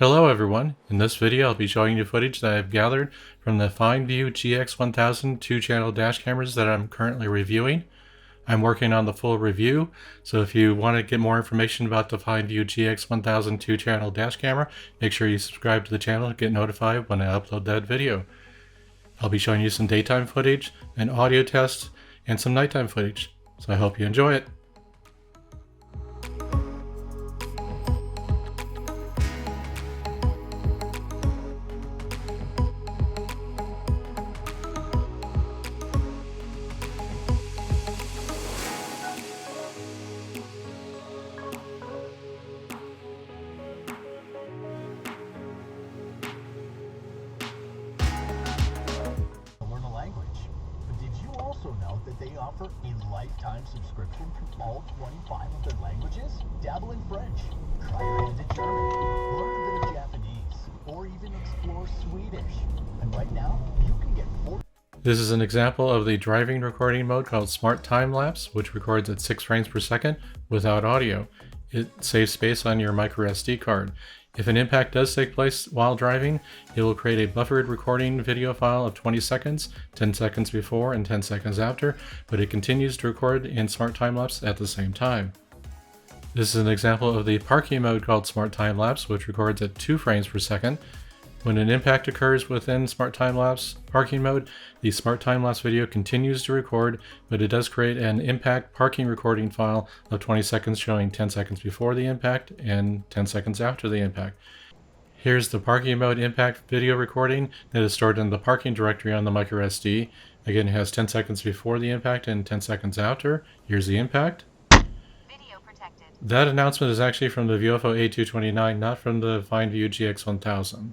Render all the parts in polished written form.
Hello everyone, in this video I'll be showing you footage that I've gathered from the FineVu GX1000 2-channel dash cameras that I'm currently reviewing. I'm working on the full review, so if you want to get more information about the FineVu GX1000 2-channel dash camera, make sure you subscribe to the channel to get notified when I upload that video. I'll be showing you some daytime footage, an audio test, and some nighttime footage, so I hope you enjoy it. Know that they offer a lifetime subscription to all 25 of their languages? Dabble in French, try your hand at German, learn a bit of Japanese, or even explore Swedish. And right now, you can get 4. This is an example of the driving recording mode called Smart Time Lapse, which records at 6 frames per second without audio. It saves space on your micro SD card. If an impact does take place while driving, it will create a buffered recording video file of 20 seconds, 10 seconds before and 10 seconds after, but it continues to record in Smart Time Lapse at the same time. This is an example of the parking mode called Smart Time Lapse, which records at 2 frames per second. When an impact occurs within Smart Time Lapse parking mode, the Smart Time Lapse video continues to record, but it does create an impact parking recording file of 20 seconds showing 10 seconds before the impact and 10 seconds after the impact. Here's the parking mode impact video recording that is stored in the parking directory on the microSD. Again, it has 10 seconds before the impact and 10 seconds after. Here's the impact. Video protected. That announcement is actually from the UFO A229, not from the FineVu GX1000.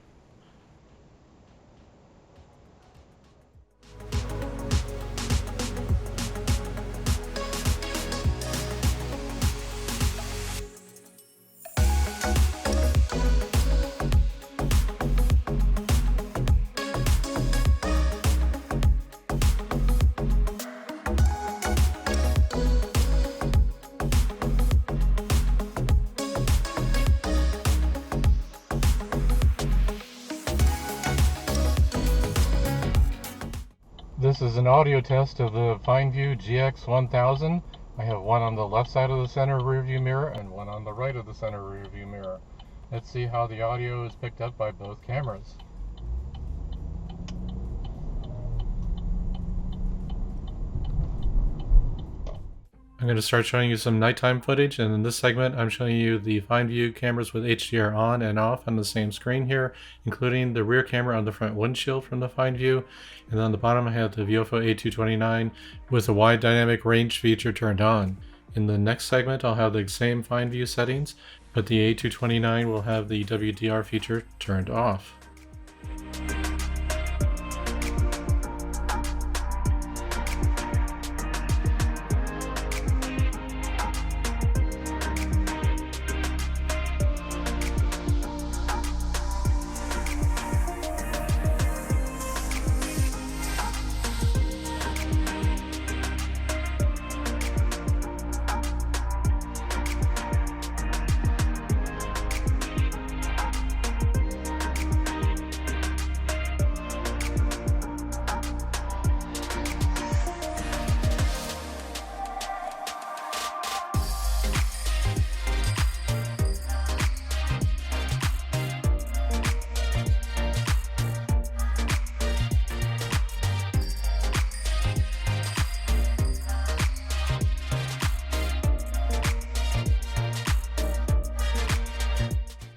This is an audio test of the FineVu GX1000. I have one on the left side of the center rear view mirror and one on the right of the center rear view mirror. Let's see how the audio is picked up by both cameras. I'm going to start showing you some nighttime footage, and in this segment I'm showing you the FineVu cameras with HDR on and off on the same screen here, including the rear camera on the front windshield from the FineVu, and on the bottom I have the UFO A229 with the wide dynamic range feature turned on. In the next segment I'll have the same FineVu settings, but the A229 will have the WDR feature turned off.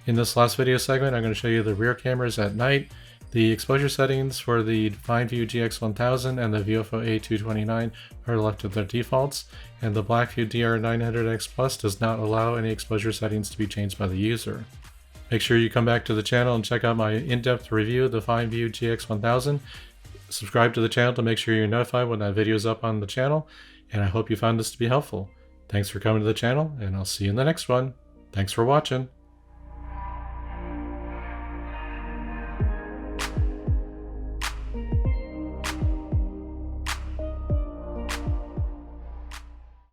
In this last video segment, I'm going to show you the rear cameras at night. The exposure settings for the FineVu GX1000 and the UFO A229 are left at their defaults, and the Blackview DR900X Plus does not allow any exposure settings to be changed by the user. Make sure you come back to the channel and check out my in-depth review of the FineVu GX1000. Subscribe to the channel to make sure you're notified when that video is up on the channel, and I hope you found this to be helpful. Thanks for coming to the channel, and I'll see you in the next one. Thanks for watching.